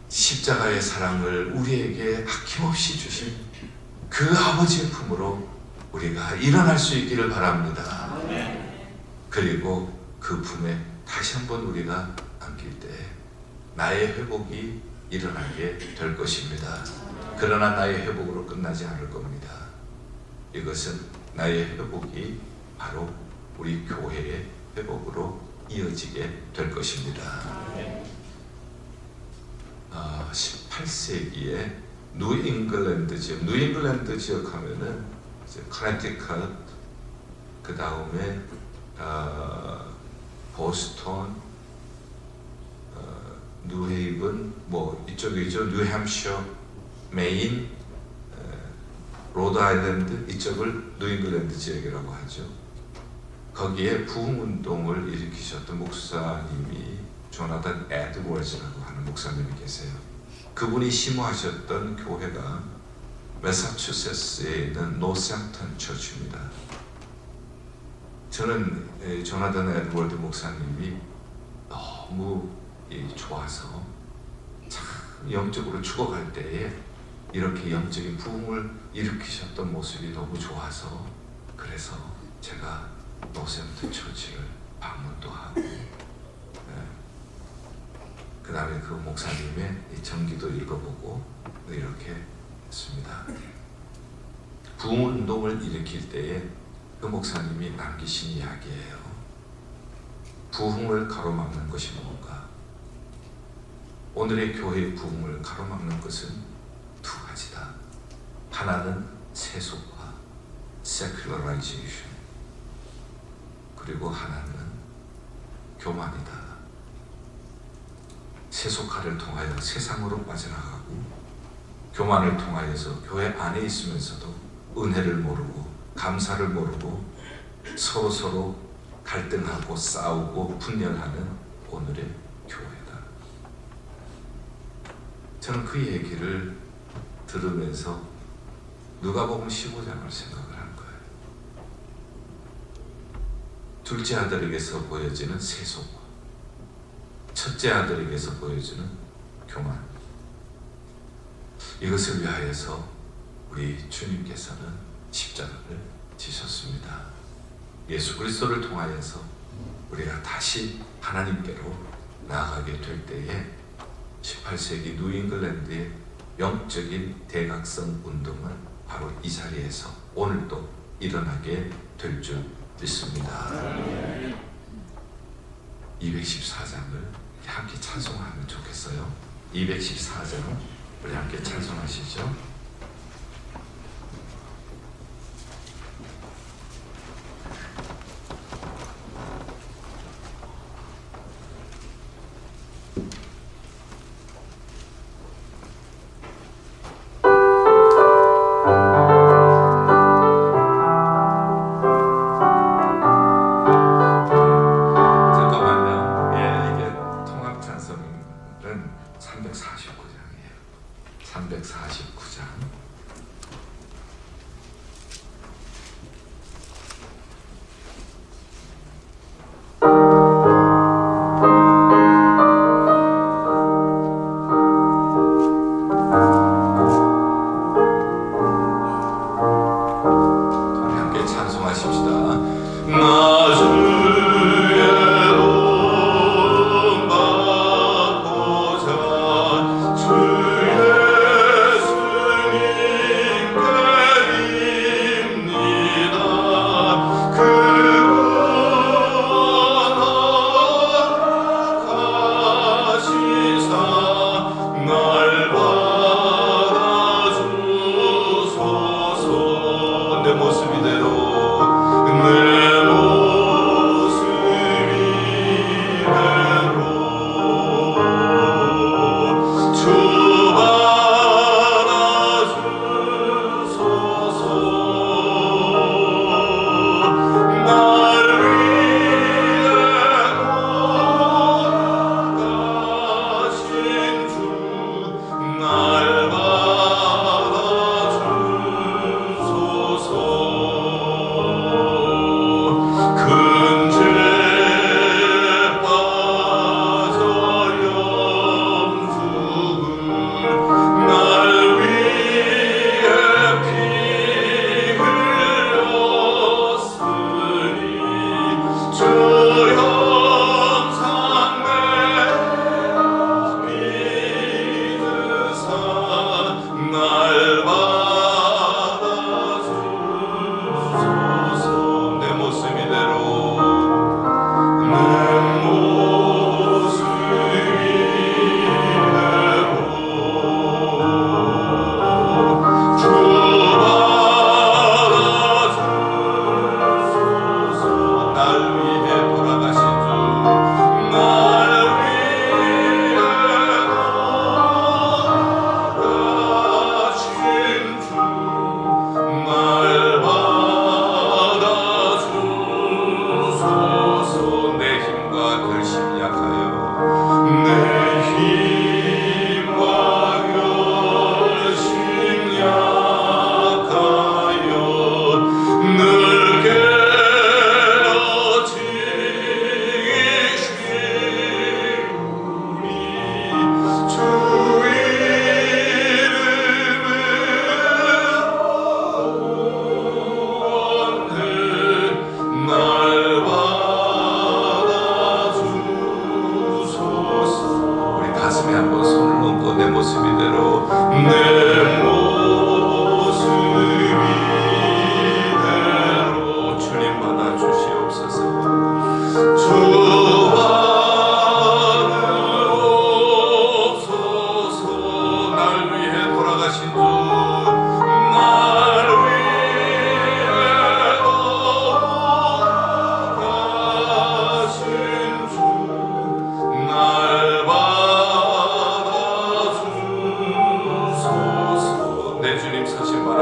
십자가의 사랑을 우리에게 아낌없이 주신 그 아버지의 품으로 우리가 일어날 수 있기를 바랍니다. 그리고 그 품에 다시 한번 우리가 안길 때 나의 회복이 일어나게 될 것입니다. 그러나 나의 회복으로 끝나지 않을 겁니다. 이것은 나의 회복이 바로 우리 교회의 회복으로 이어지게 될 것입니다. 18세기에 뉴잉글랜드 지역 하면은 커네티컷, 그 다음에 보스턴, 뉴헤이븐, 뭐 이쪽이죠. 뉴햄셔, 메인, 로드아일랜드, 이쪽을 뉴잉글랜드 지역이라고 하죠. 거기에 부흥운동을 일으키셨던 목사님이 조나단 에드워즈라고 하는 목사님이 계세요. 그분이 심호하셨던 교회가 매사추세츠에 있는 노샘턴 처치입니다. 저는 조나단 에드워드 목사님이 너무 좋아서 참 영적으로 죽어갈 때에 이렇게 영적인 부흥을 일으키셨던 모습이 너무 좋아서, 그래서 제가 노샘턴 처치를 방문도 하고, 그 다음에 그 목사님의 이 전기도 읽어보고 이렇게 했습니다. 부흥운동을 일으킬 때에 그 목사님이 남기신 이야기예요. 부흥을 가로막는 것이 뭔가? 오늘의 교회의 부흥을 가로막는 것은 두 가지다. 하나는 세속화, secularization, 그리고 하나는 교만이다. 세속화를 통하여 세상으로 빠져나가고, 교만을 통하여서 교회 안에 있으면서도 은혜를 모르고 감사를 모르고 서로 갈등하고 싸우고 분열하는 오늘의 교회다. 저는 그 얘기를 들으면서 누가복음 15장을 생각을 한 거예요. 둘째 아들에게서 보여지는 세속화, 첫째 아들에게서 보여주는 교만. 이것을 위하여서 우리 주님께서는 십자가를 지셨습니다. 예수 그리스도를 통하여서 우리가 다시 하나님께로 나아가게 될 때에 18세기 뉴잉글랜드의 영적인 대각성 운동은 바로 이 자리에서 오늘도 일어나게 될 줄 믿습니다. 214장을 함께 찬송하면 좋겠어요. 214장 우리 함께 찬송하시죠. 잠깐만요. 이게 통합 찬송은 349장이에요. 349장.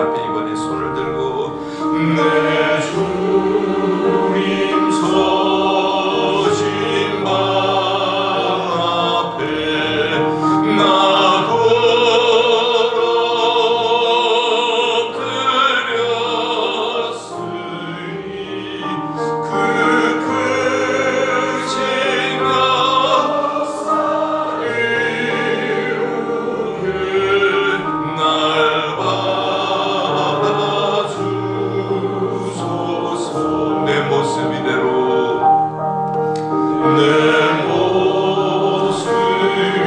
앞에 이번에 손을 들고 내 주님 서신 방 앞에 나 엎드렸으니 그 크신 역사를 이루게 날 받아주소서. 내 모습 이대로 내 모습 이대로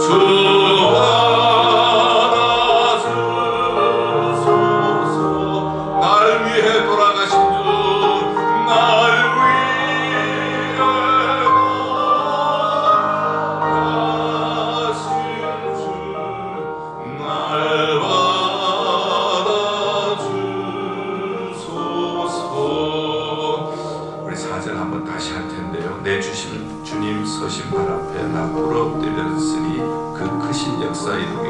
주 받아주소서. 날 위해 돌아가신 주, 날 위해 돌아가신 주, 날 받아주소서. 우리 4절 한번 다시 할 텐데요. 내 주신 주님 서신 발 앞에 나 부러뜨렸으니 그 크신 역사 이루게.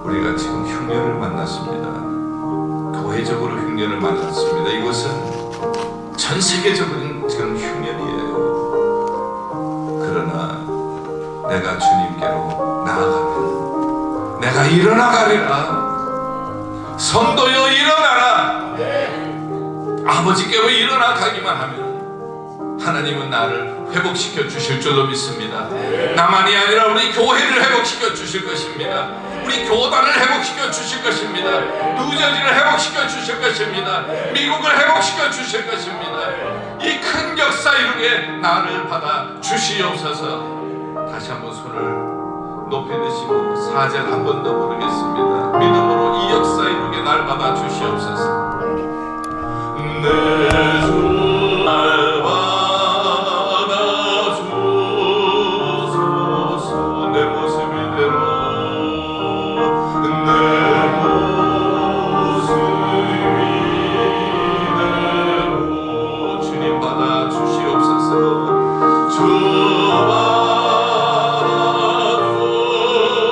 우리가 지금 흉년을 만났습니다. 교회적으로 흉년을 만났습니다. 이것은 전 세계적인 지금 흉년이에요. 그러나 내가 주님께로 나아가면 내가 일어나가리라. 성도여 일어나라. 아버지께로 일어나가기만 하면 하나님은 나를 회복시켜 주실 줄로 믿습니다. 나만이 아니라 우리 교회를 회복시켜 주실 것입니다. 우리 교단을 회복시켜 주실 것입니다. 뉴저지를 회복시켜 주실 것입니다. 미국을 회복시켜 주실 것입니다. 이 큰 역사 이루게 나를 받아 주시옵소서. 다시 한번 손을 높이 드시고 4절 한 번 더 부르겠습니다. 믿음으로 이 역사 이루게 날 받아 주시옵소서. 내 주 날 받아 주소서. 내 모습 이대로 내 모습 이대로 주님 받아 주시옵소서. 주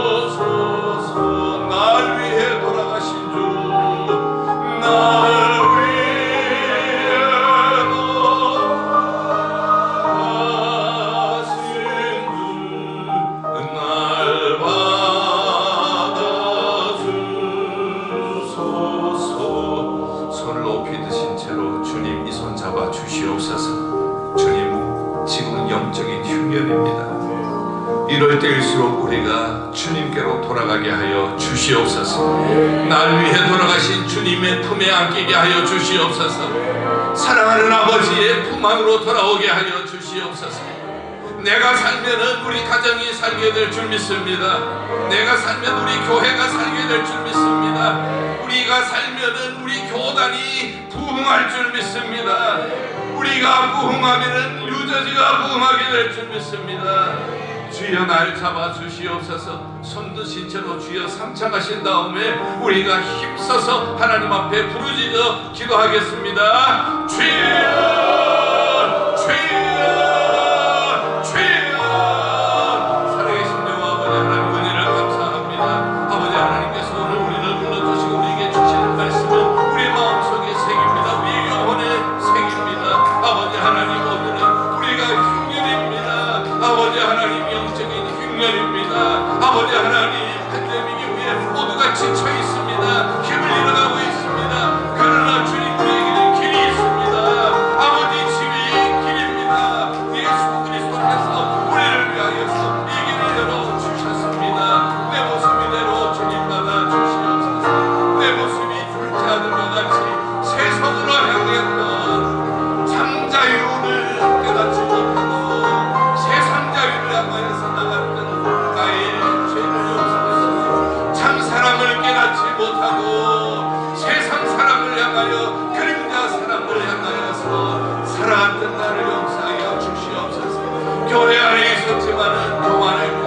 받아주소서. 날 위해 돌아가신 주, 날 위해 돌아가신 주, 날 받아주소서. 손을 높이 드신 채로 주님 이 손 잡아 주시옵소서. 주님, 지금은 영적인 흉년입니다. 이럴 때일수록 우리가 주님께로 돌아가게 하여 주시옵소서. 날 위해 돌아가신 주님의 품에 안기게 하여 주시옵소서. 사랑하는 아버지의 품 안으로 돌아오게 하여 주시옵소서. 내가 살면은 우리 가정이 살게 될 줄 믿습니다. 내가 살면 우리 교회가 살게 될 줄 믿습니다. 우리가 살면은 우리 교단이 부흥할 줄 믿습니다. 우리가 부흥하면은 뉴저지가 부흥하게 될 줄 믿습니다. 주여 날 잡아 주시옵소서. 손 드신 채로 주여 삼창하신 다음에 우리가 힘써서 하나님 앞에 부르짖어 기도하겠습니다. 주여, 주여, 주여. 살아계신 여호와 아버지 하나님 은혜를 감사합니다. 아버지 하나님께서 오늘 우리를 불러주시고 우리에게 주시는 말씀은 우리 마음속에 새깁니다. 우리 영혼에 새깁니다. 아버지 하나님, 오늘은 우리가 흉년입니다. 아버지 하나님, 영적인 흉년입니다. 아버지 하나님, 팬데믹 이후에 모두가 지쳐 있습니다. 힘을 잃어가고 있습니다. 그러나 주님, 우리에게는 길이 있습니다. 아버지, 집이 길입니다. 예수 그리스도께서 우리를 위하여서 이 길을 열어주셨습니다. 내 모습 이대로 주님 받아 주시옵소서. 내 모습이 둘째 아들과 같이 세속으로 향했던 참자유를 깨닫지 못하고 세상 자유를 향하여서 나갔던 나의 죄를 용서하시고 참 사랑을 깨닫지 못하고 세상 사랑을 향하여 그림자 사랑을 향하여서 살아왔던 나를 용서하여 주시옵소서. 교회 안에 있었지만은 교만했고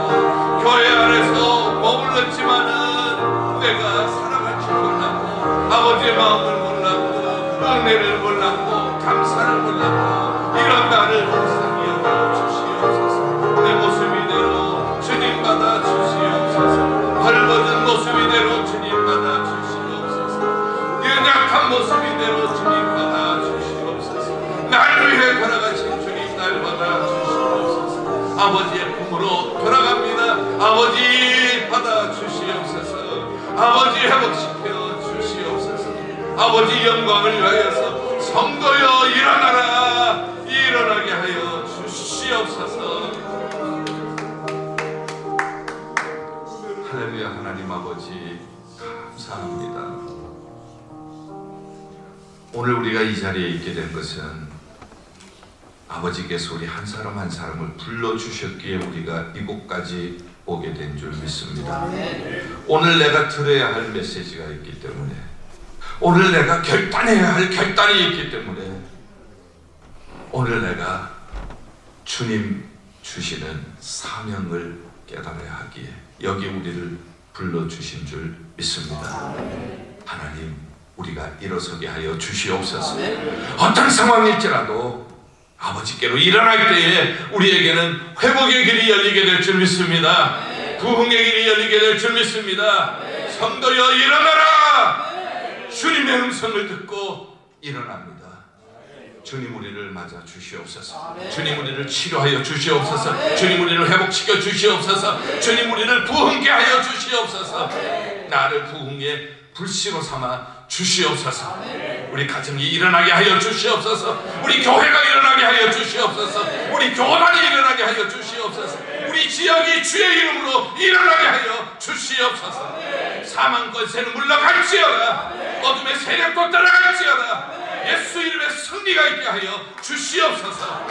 교회 안에서 머물렀지만은 내가 사랑을 줄 몰랐고 아버지의 마음을 몰랐고 은혜를 몰랐고 감사를 몰랐고 이런 나를 불쌍히 여겨 주시옵소서. 내 모습 이대로 주님 아버지 받아주시옵소서. 아버지 회복시켜 주시옵소서. 아버지 영광을 위하여서 성도여 일어나라, 일어나게 하여 주시옵소서. 할렐루야. 하나님 아버지 감사합니다. 오늘 우리가 이 자리에 있게 된 것은 아버지께서 우리 한 사람 한 사람을 불러주셨기에 우리가 이곳까지 오게 된 줄 믿습니다. 오늘 내가 들어야 할 메시지가 있기 때문에, 오늘 내가 결단해야 할 결단이 있기 때문에, 오늘 내가 주님 주시는 사명을 깨달아야 하기에 여기 우리를 불러주신 줄 믿습니다. 하나님, 우리가 일어서게 하여 주시옵소서. 어떤 상황일지라도 아버지께로 일어날 때에 우리에게는 회복의 길이 열리게 될 줄 믿습니다. 부흥의 길이 열리게 될 줄 믿습니다. 성도여 일어나라. 주님의 음성을 듣고 일어납니다. 주님 우리를 맞아 주시옵소서. 주님 우리를 치료하여 주시옵소서. 주님 우리를 회복시켜 주시옵소서. 주님 우리를 부흥케 하여 주시옵소서. 나를 부흥의 불씨로 삼아 주시옵소서. 우리 가정이 일어나게 하여 주시옵소서. 우리 교회가 일어나게 하여 주시옵소서. 우리 교단이 일어나게 하여 주시옵소서. 우리 지역이 주의 이름으로 일어나게 하여 주시옵소서. 사망 권세는 물러갈지어다. 어둠의 세력도 떠나갈지어다. 예수 이름에 승리가 있게 하여 주시옵소서.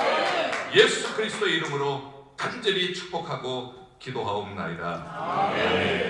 예수 그리스도의 이름으로 간절히 축복하고 기도하옵나이다. 아멘.